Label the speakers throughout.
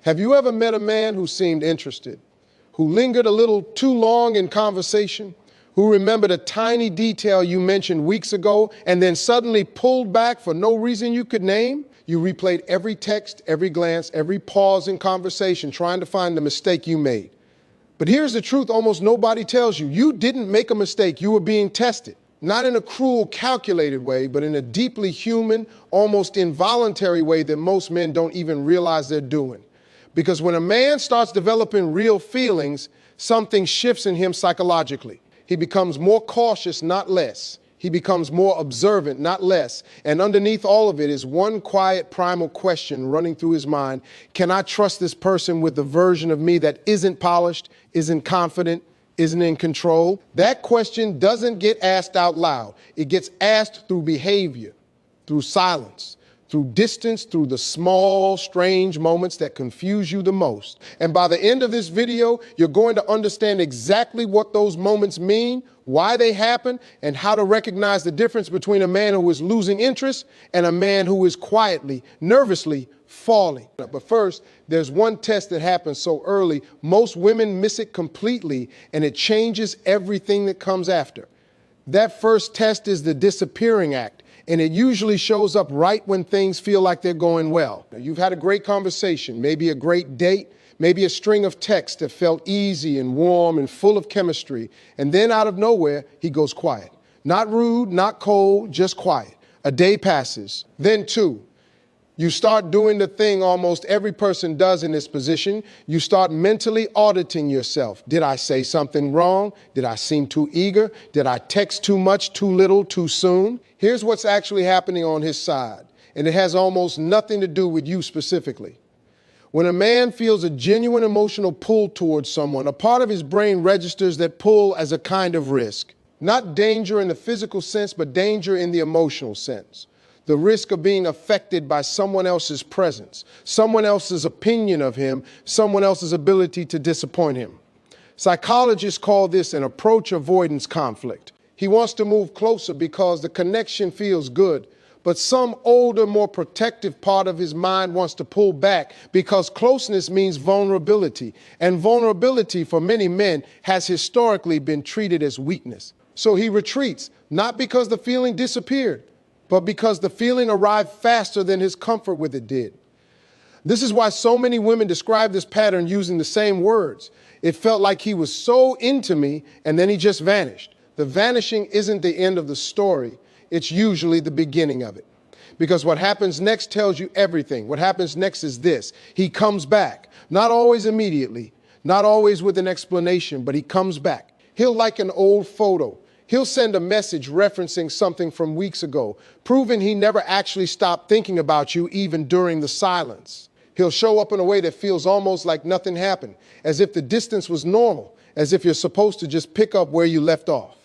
Speaker 1: Have you ever met a man who seemed interested, who lingered a little too long in conversation, who remembered a tiny detail you mentioned weeks ago and then suddenly pulled back for no reason you could name? You replayed every text, every glance, every pause in conversation, trying to find the mistake you made. But here's the truth almost nobody tells you. You didn't make a mistake. You were being tested. Not in a cruel, calculated way, but in a deeply human, almost involuntary way that most men don't even realize they're doing. Because when a man starts developing real feelings, something shifts in him psychologically. He becomes more cautious, not less. He becomes more observant, not less. And underneath all of it is one quiet, primal question running through his mind. Can I trust this person with the version of me that isn't polished, isn't confident, isn't in control? That question doesn't get asked out loud. It gets asked through behavior, through silence, through distance, through the small, strange moments that confuse you the most. And by the end of this video, you're going to understand exactly what those moments mean, why they happen, and how to recognize the difference between a man who is losing interest and a man who is quietly, nervously falling. But first, there's one test that happens so early, most women miss it completely, and it changes everything that comes after. That first test is the disappearing act. And it usually shows up right when things feel like they're going well. Now, you've had a great conversation, maybe a great date, maybe a string of texts that felt easy and warm and full of chemistry. And then out of nowhere, he goes quiet. Not rude, not cold, just quiet. A day passes, then two. You start doing the thing almost every person does in this position. You start mentally auditing yourself. Did I say something wrong? Did I seem too eager? Did I text too much, too little, too soon? Here's what's actually happening on his side, and it has almost nothing to do with you specifically. When a man feels a genuine emotional pull towards someone, a part of his brain registers that pull as a kind of risk. Not danger in the physical sense, but danger in the emotional sense. The risk of being affected by someone else's presence, someone else's opinion of him, someone else's ability to disappoint him. Psychologists call this an approach avoidance conflict. He wants to move closer because the connection feels good, but some older, more protective part of his mind wants to pull back because closeness means vulnerability, and vulnerability for many men has historically been treated as weakness. So he retreats, not because the feeling disappeared, but because the feeling arrived faster than his comfort with it did. This is why so many women describe this pattern using the same words. It felt like he was so into me, and then he just vanished. The vanishing isn't the end of the story. It's usually the beginning of it. Because what happens next tells you everything. What happens next is this. He comes back, not always immediately, not always with an explanation, but he comes back. He'll like an old photo. He'll send a message referencing something from weeks ago, proving he never actually stopped thinking about you even during the silence. He'll show up in a way that feels almost like nothing happened, as if the distance was normal, as if you're supposed to just pick up where you left off.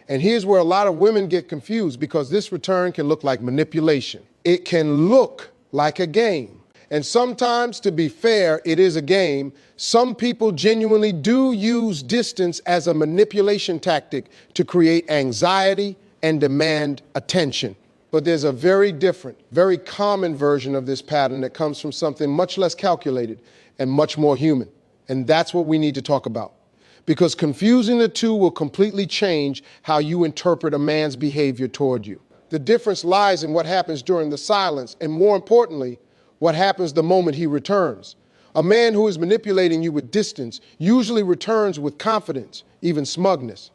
Speaker 1: And here's where a lot of women get confused, because this return can look like manipulation. It can look like a game. And sometimes, to be fair, it is a game. Some people genuinely do use distance as a manipulation tactic to create anxiety and demand attention. But there's a very different, very common version of this pattern that comes from something much less calculated and much more human. And that's what we need to talk about. Because confusing the two will completely change how you interpret a man's behavior toward you. The difference lies in what happens during the silence, and more importantly, what happens the moment he returns. A man who is manipulating you with distance usually returns with confidence, even smugness.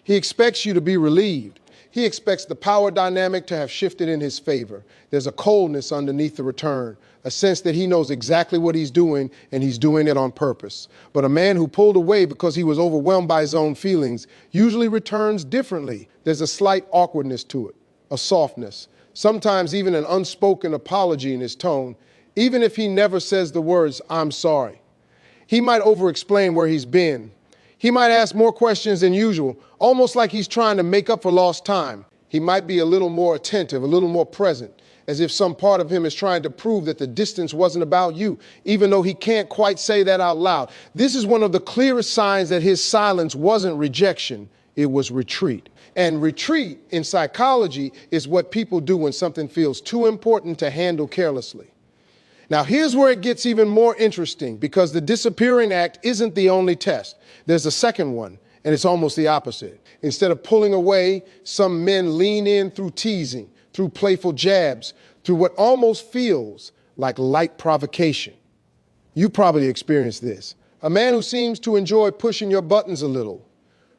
Speaker 1: He expects you to be relieved. He expects the power dynamic to have shifted in his favor. There's a coldness underneath the return, a sense that he knows exactly what he's doing, and he's doing it on purpose. But a man who pulled away because he was overwhelmed by his own feelings usually returns differently. There's a slight awkwardness to it, a softness, sometimes even an unspoken apology in his tone, even if he never says the words, "I'm sorry." He might over-explain where he's been. He might ask more questions than usual, almost like he's trying to make up for lost time. He might be a little more attentive, a little more present, as if some part of him is trying to prove that the distance wasn't about you, even though he can't quite say that out loud. This is one of the clearest signs that his silence wasn't rejection, it was retreat. And retreat in psychology is what people do when something feels too important to handle carelessly. Now, here's where it gets even more interesting, because the disappearing act isn't the only test. There's a second one, and it's almost the opposite. Instead of pulling away, some men lean in through teasing, through playful jabs, through what almost feels like light provocation. You probably experienced this. A man who seems to enjoy pushing your buttons a little,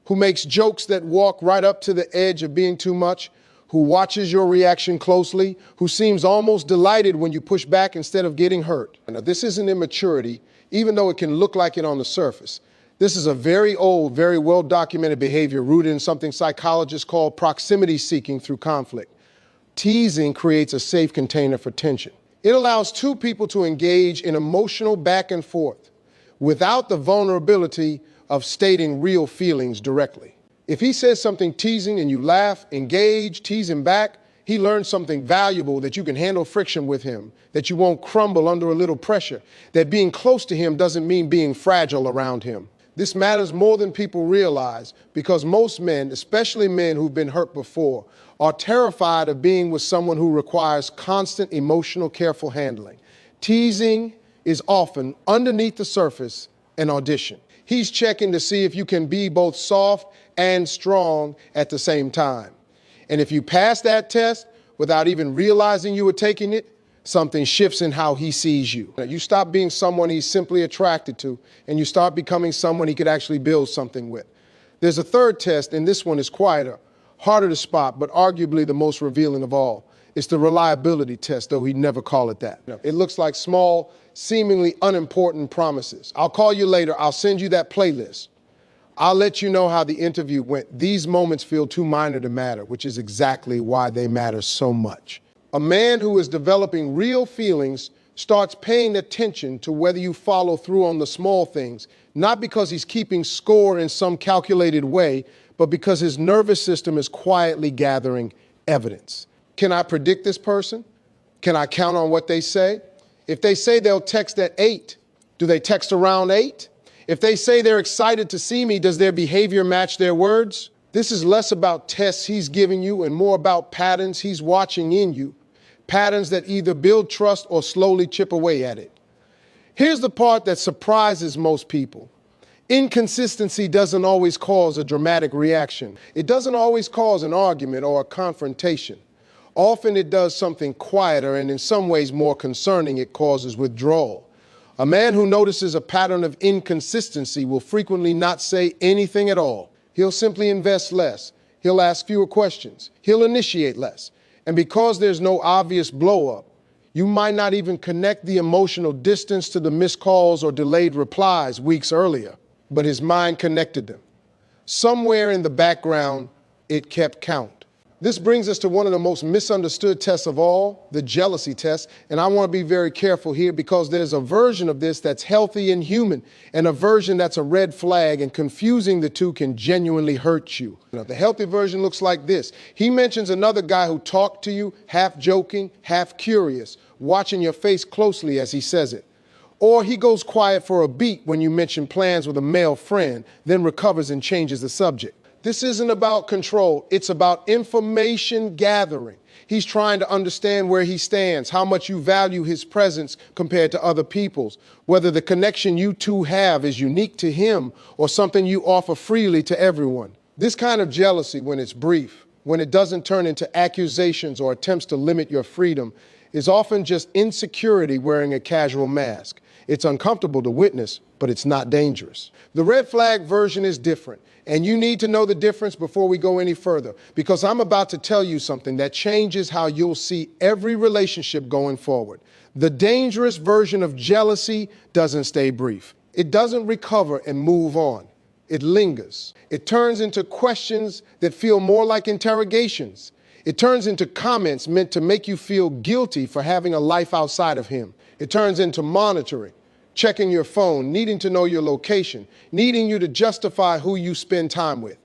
Speaker 1: who makes jokes that walk right up to the edge of being too much, who watches your reaction closely, who seems almost delighted when you push back instead of getting hurt. Now, this isn't immaturity, even though it can look like it on the surface. This is a very old, very well-documented behavior rooted in something psychologists call proximity seeking through conflict. Teasing creates a safe container for tension. It allows two people to engage in emotional back and forth without the vulnerability of stating real feelings directly. If he says something teasing and you laugh, engage, tease him back, he learns something valuable, that you can handle friction with him, that you won't crumble under a little pressure, that being close to him doesn't mean being fragile around him. This matters more than people realize, because most men, especially men who've been hurt before, are terrified of being with someone who requires constant emotional, careful handling. Teasing is often, underneath the surface, an audition. He's checking to see if you can be both soft and strong at the same time. And if you pass that test without even realizing you were taking it, something shifts in how he sees you. You stop being someone he's simply attracted to, and you start becoming someone he could actually build something with. There's a third test, and this one is quieter, harder to spot, but arguably the most revealing of all. It's the reliability test, though he'd never call it that. It looks like small, seemingly unimportant promises. I'll call you later. I'll send you that playlist. I'll let you know how the interview went. These moments feel too minor to matter, which is exactly why they matter so much. A man who is developing real feelings starts paying attention to whether you follow through on the small things, not because he's keeping score in some calculated way, but because his nervous system is quietly gathering evidence. Can I predict this person? Can I count on what they say? If they say they'll text at 8, do they text around 8? If they say they're excited to see me, does their behavior match their words? This is less about tests he's giving you and more about patterns he's watching in you. Patterns that either build trust or slowly chip away at it. Here's the part that surprises most people. Inconsistency doesn't always cause a dramatic reaction. It doesn't always cause an argument or a confrontation. Often it does something quieter, and in some ways more concerning. It causes withdrawal. A man who notices a pattern of inconsistency will frequently not say anything at all. He'll simply invest less. He'll ask fewer questions. He'll initiate less. And because there's no obvious blow-up, you might not even connect the emotional distance to the missed calls or delayed replies weeks earlier, but his mind connected them. Somewhere in the background, it kept count. This brings us to one of the most misunderstood tests of all, the jealousy test. And I want to be very careful here, because there's a version of this that's healthy and human, and a version that's a red flag, and confusing the two can genuinely hurt you. The healthy version looks like this. He mentions another guy who talked to you, half joking, half curious, watching your face closely as he says it. Or he goes quiet for a beat when you mention plans with a male friend, then recovers and changes the subject. This isn't about control. It's about information gathering. He's trying to understand where he stands, how much you value his presence compared to other people's, whether the connection you two have is unique to him or something you offer freely to everyone. This kind of jealousy, when it's brief, when it doesn't turn into accusations or attempts to limit your freedom, is often just insecurity wearing a casual mask. It's uncomfortable to witness, but it's not dangerous. The red flag version is different. And you need to know the difference before we go any further, because I'm about to tell you something that changes how you'll see every relationship going forward. The dangerous version of jealousy doesn't stay brief. It doesn't recover and move on. It lingers. It turns into questions that feel more like interrogations. It turns into comments meant to make you feel guilty for having a life outside of him. It turns into monitoring, checking your phone, needing to know your location, needing you to justify who you spend time with.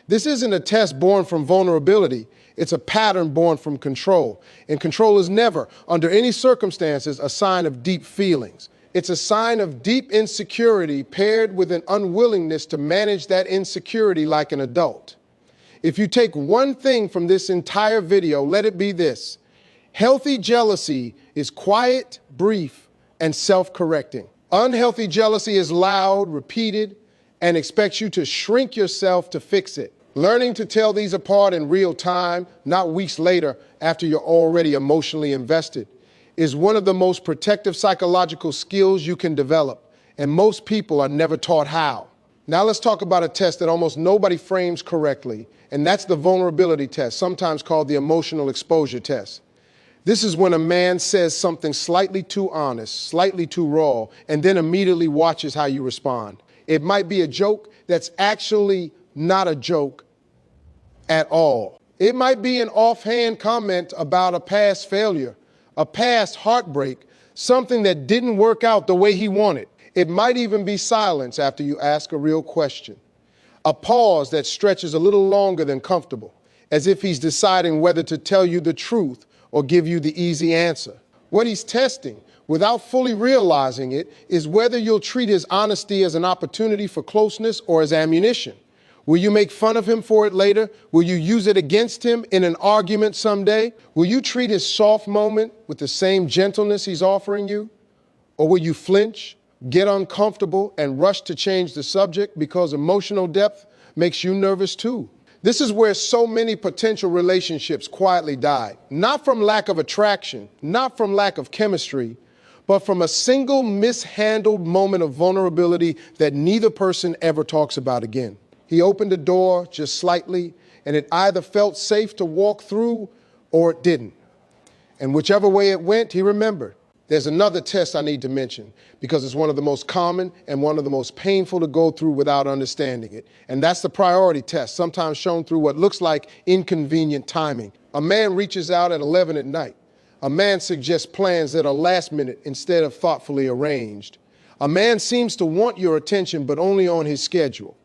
Speaker 1: This isn't a test born from vulnerability. It's a pattern born from control. And control is never, under any circumstances, a sign of deep feelings. It's a sign of deep insecurity paired with an unwillingness to manage that insecurity like an adult. If you take one thing from this entire video, let it be this. Healthy jealousy is quiet, brief, and self-correcting. Unhealthy jealousy is loud, repeated, and expects you to shrink yourself to fix it. Learning to tell these apart in real time, not weeks later after you're already emotionally invested, is one of the most protective psychological skills you can develop, and most people are never taught how. Now let's talk about a test that almost nobody frames correctly, and that's the vulnerability test, sometimes called the emotional exposure test. This is when a man says something slightly too honest, slightly too raw, and then immediately watches how you respond. It might be a joke that's actually not a joke at all. It might be an offhand comment about a past failure, a past heartbreak, something that didn't work out the way he wanted. It might even be silence after you ask a real question. A pause that stretches a little longer than comfortable, as if he's deciding whether to tell you the truth or give you the easy answer. What he's testing, without fully realizing it, is whether you'll treat his honesty as an opportunity for closeness or as ammunition. Will you make fun of him for it later? Will you use it against him in an argument someday? Will you treat his soft moment with the same gentleness he's offering you? Or will you flinch, get uncomfortable, and rush to change the subject because emotional depth makes you nervous too? This is where so many potential relationships quietly die, not from lack of attraction, not from lack of chemistry, but from a single mishandled moment of vulnerability that neither person ever talks about again. He opened the door just slightly, and it either felt safe to walk through or it didn't. And whichever way it went, he remembered. There's another test I need to mention because it's one of the most common and one of the most painful to go through without understanding it. And that's the priority test, sometimes shown through what looks like inconvenient timing. A man reaches out at 11 at night. A man suggests plans that are last minute instead of thoughtfully arranged. A man seems to want your attention, but only on his schedule,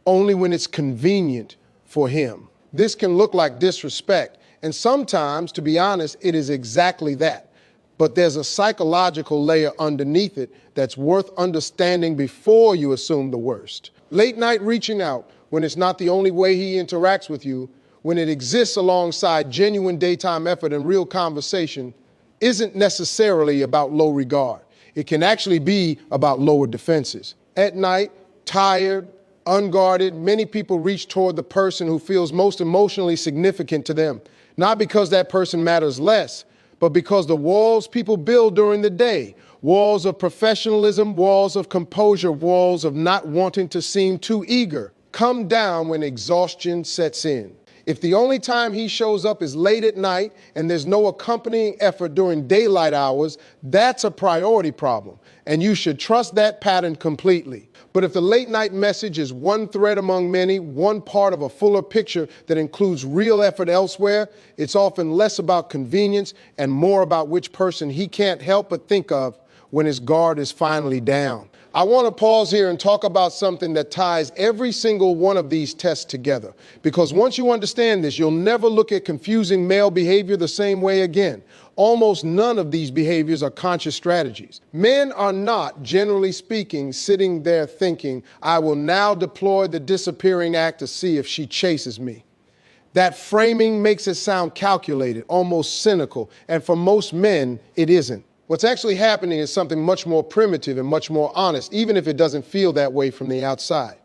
Speaker 1: only when it's convenient for him. This can look like disrespect, and sometimes, to be honest, it is exactly that. But there's a psychological layer underneath it that's worth understanding before you assume the worst. Late night reaching out, when it's not the only way he interacts with you, when it exists alongside genuine daytime effort and real conversation, isn't necessarily about low regard. It can actually be about lower defenses. At night, tired, unguarded, many people reach toward the person who feels most emotionally significant to them, not because that person matters less, but because the walls people build during the day, walls of professionalism, walls of composure, walls of not wanting to seem too eager, come down when exhaustion sets in. If the only time he shows up is late at night and there's no accompanying effort during daylight hours, that's a priority problem, and you should trust that pattern completely. But if the late night message is one thread among many, one part of a fuller picture that includes real effort elsewhere, it's often less about convenience and more about which person he can't help but think of when his guard is finally down. I want to pause here and talk about something that ties every single one of these tests together. Because once you understand this, you'll never look at confusing male behavior the same way again. Almost none of these behaviors are conscious strategies. Men are not, generally speaking, sitting there thinking, I will now deploy the disappearing act to see if she chases me. That framing makes it sound calculated, almost cynical, and for most men, it isn't. What's actually happening is something much more primitive and much more honest, even if it doesn't feel that way from the outside.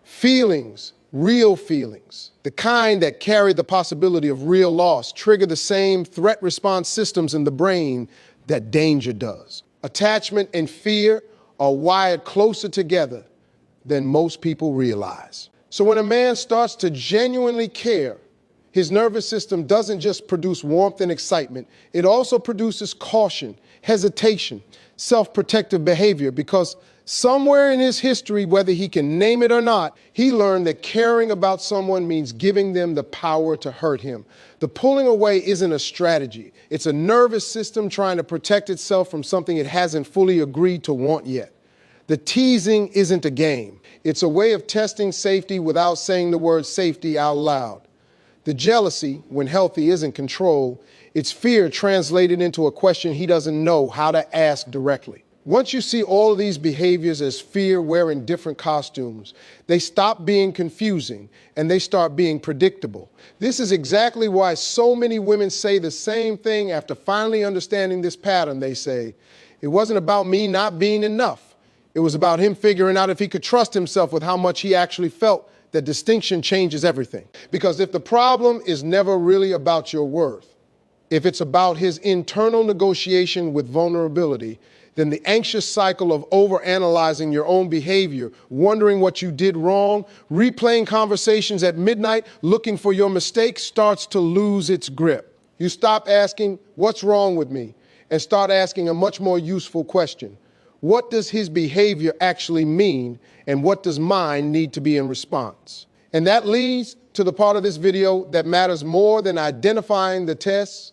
Speaker 1: Feelings, real feelings, the kind that carry the possibility of real loss, trigger the same threat response systems in the brain that danger does. Attachment and fear are wired closer together than most people realize. So when a man starts to genuinely care, his nervous system doesn't just produce warmth and excitement, it also produces caution, hesitation, self-protective behavior, because somewhere in his history, whether he can name it or not, he learned that caring about someone means giving them the power to hurt him. The pulling away isn't a strategy. It's a nervous system trying to protect itself from something it hasn't fully agreed to want yet. The teasing isn't a game. It's a way of testing safety without saying the word safety out loud. The jealousy, when healthy, isn't control. It's fear translated into a question he doesn't know how to ask directly. Once you see all of these behaviors as fear wearing different costumes, they stop being confusing and they start being predictable. This is exactly why so many women say the same thing after finally understanding this pattern. They say, It wasn't about me not being enough. It was about him figuring out if he could trust himself with how much he actually felt. That distinction changes everything. Because if the problem is never really about your worth, if it's about his internal negotiation with vulnerability, then the anxious cycle of overanalyzing your own behavior, wondering what you did wrong, replaying conversations at midnight, looking for your mistakes starts to lose its grip. You stop asking, what's wrong with me? And start asking a much more useful question. What does his behavior actually mean? And what does mine need to be in response? And that leads to the part of this video that matters more than identifying the tests,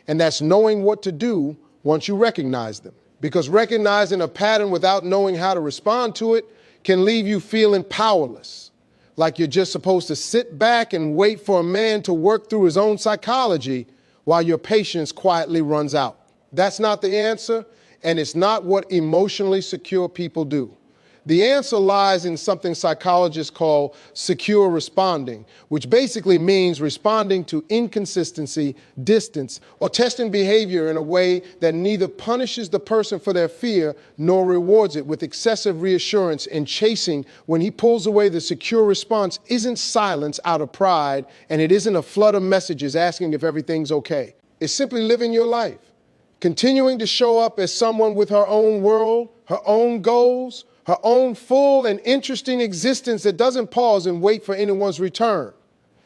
Speaker 1: and that's knowing what to do once you recognize them. Because recognizing a pattern without knowing how to respond to it can leave you feeling powerless, like you're just supposed to sit back and wait for a man to work through his own psychology while your patience quietly runs out. That's not the answer, and it's not what emotionally secure people do. The answer lies in something psychologists call secure responding, which basically means responding to inconsistency, distance, or testing behavior in a way that neither punishes the person for their fear nor rewards it with excessive reassurance and chasing. When he pulls away, the secure response isn't silence out of pride, and it isn't a flood of messages asking if everything's okay. It's simply living your life, continuing to show up as someone with her own world, her own goals, her own full and interesting existence that doesn't pause and wait for anyone's return.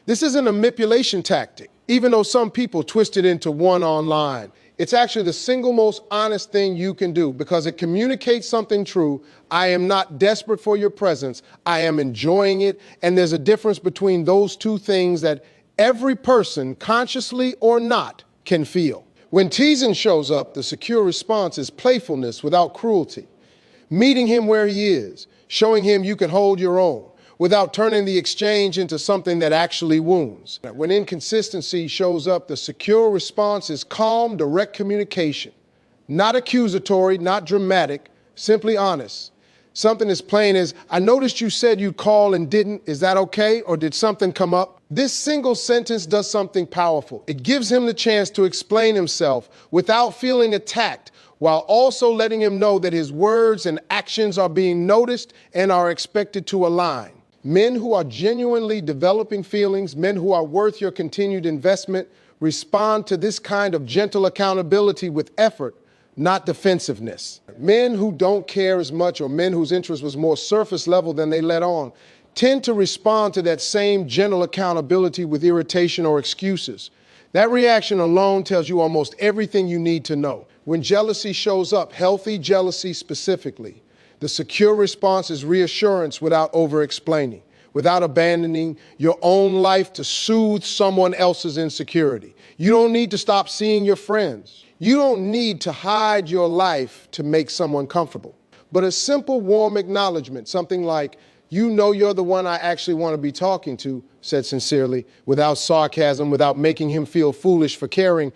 Speaker 1: This isn't a manipulation tactic, even though some people twist it into one online. It's actually the single most honest thing you can do because it communicates something true. I am not desperate for your presence. I am enjoying it. And there's a difference between those two things that every person, consciously or not, can feel. When teasing shows up, the secure response is playfulness without cruelty. Meeting him where he is, showing him you can hold your own without turning the exchange into something that actually wounds. When inconsistency shows up, the secure response is calm, direct communication. Not accusatory, not dramatic, simply honest. Something as plain as, I noticed you said you'd call and didn't. Is that okay? Or did something come up? This single sentence does something powerful. It gives him the chance to explain himself without feeling attacked, while also letting him know that his words and actions are being noticed and are expected to align. Men who are genuinely developing feelings, men who are worth your continued investment, respond to this kind of gentle accountability with effort, not defensiveness. Men who don't care as much, or men whose interest was more surface level than they let on, tend to respond to that same gentle accountability with irritation or excuses. That reaction alone tells you almost everything you need to know. When jealousy shows up, healthy jealousy specifically, the secure response is reassurance without over-explaining, without abandoning your own life to soothe someone else's insecurity. You don't need to stop seeing your friends. You don't need to hide your life to make someone comfortable. But a simple, warm acknowledgement, something like, you know you're the one I actually want to be talking to, said sincerely, without sarcasm, without making him feel foolish for caring,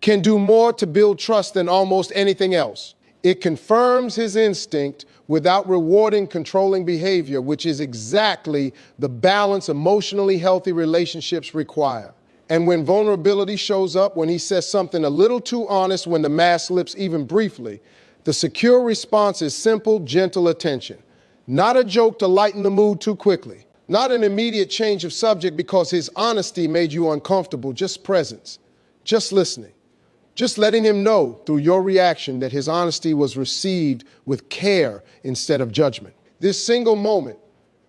Speaker 1: can do more to build trust than almost anything else. It confirms his instinct without rewarding controlling behavior, which is exactly the balance emotionally healthy relationships require. And when vulnerability shows up, when he says something a little too honest, when the mask slips even briefly, the secure response is simple, gentle attention. Not a joke to lighten the mood too quickly. Not an immediate change of subject because his honesty made you uncomfortable, just presence, just listening. Just letting him know through your reaction that his honesty was received with care instead of judgment. This single moment,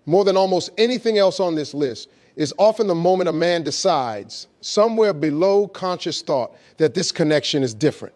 Speaker 1: more than almost anything else on this list, is often the moment a man decides, somewhere below conscious thought, that this connection is different,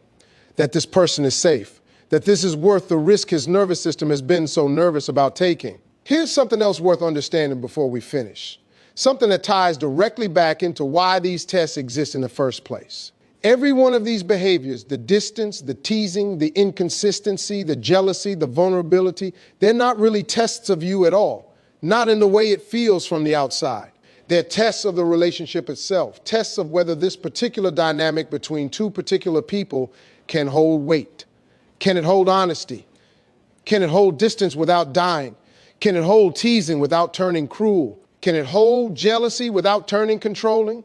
Speaker 1: that this person is safe, that this is worth the risk his nervous system has been so nervous about taking. Here's something else worth understanding before we finish, something that ties directly back into why these tests exist in the first place. Every one of these behaviors, the distance, the teasing, the inconsistency, the jealousy, the vulnerability, they're not really tests of you at all, not in the way it feels from the outside. They're tests of the relationship itself, tests of whether this particular dynamic between two particular people can hold weight. Can it hold honesty? Can it hold distance without dying? Can it hold teasing without turning cruel? Can it hold jealousy without turning controlling?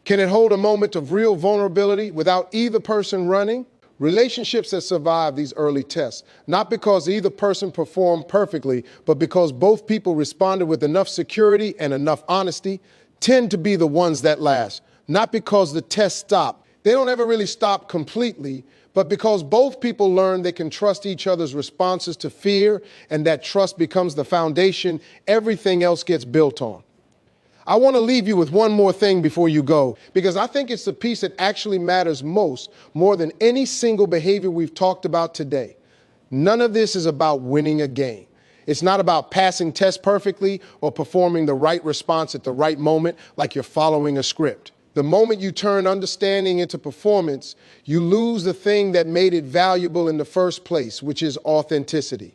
Speaker 1: Can it hold a moment of real vulnerability without either person running? Relationships that survive these early tests, not because either person performed perfectly, but because both people responded with enough security and enough honesty, tend to be the ones that last. Not because the test stopped. They don't ever really stop completely, but because both people learn they can trust each other's responses to fear, and that trust becomes the foundation everything else gets built on. I want to leave you with one more thing before you go, because I think it's the piece that actually matters most, more than any single behavior we've talked about today. None of this is about winning a game. It's not about passing tests perfectly or performing the right response at the right moment like you're following a script. The moment you turn understanding into performance, you lose the thing that made it valuable in the first place, which is authenticity.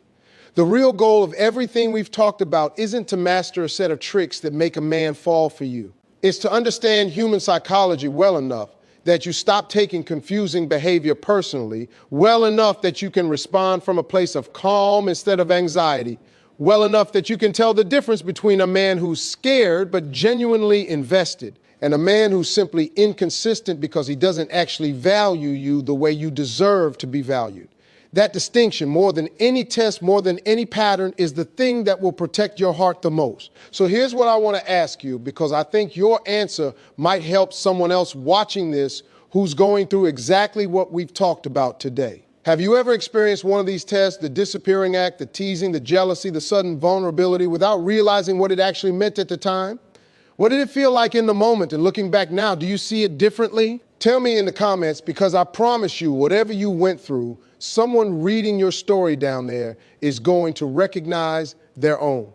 Speaker 1: The real goal of everything we've talked about isn't to master a set of tricks that make a man fall for you. It's to understand human psychology well enough that you stop taking confusing behavior personally, well enough that you can respond from a place of calm instead of anxiety, well enough that you can tell the difference between a man who's scared but genuinely invested, and a man who's simply inconsistent because he doesn't actually value you the way you deserve to be valued. That distinction, more than any test, more than any pattern, is the thing that will protect your heart the most. So here's what I want to ask you, because I think your answer might help someone else watching this who's going through exactly what we've talked about today. Have you ever experienced one of these tests, the disappearing act, the teasing, the jealousy, the sudden vulnerability, without realizing what it actually meant at the time? What did it feel like in the moment? And looking back now, do you see it differently? Tell me in the comments, because I promise you, whatever you went through, someone reading your story down there is going to recognize their own.